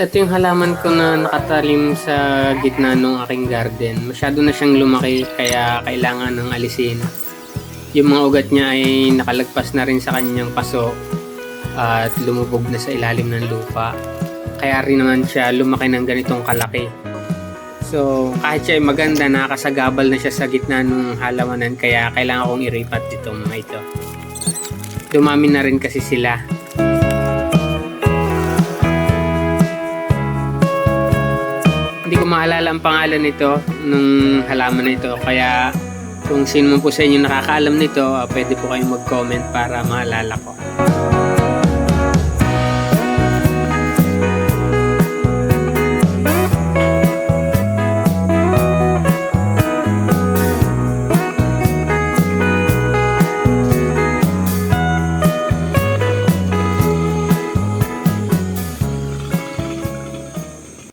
Ito yung halaman ko na nakatalim sa gitna ng aking garden. Masyado na siyang lumaki kaya kailangan ng alisin. Yung mga ugat niya ay nakalagpas na rin sa kanyang paso at lumubog na sa ilalim ng lupa. Kaya rin naman siya lumaki ng ganitong kalaki. So kahit siya ay maganda, nakakasagabal na siya sa gitna ng halamanan kaya kailangan kong iripat itong mga ito. Dumami na rin kasi sila. Hindi ko maalala ang pangalan nito nung halaman na ito, kaya kung sino man po sa inyo nakakaalam nito, pwede po kayong mag-comment para maalala ko.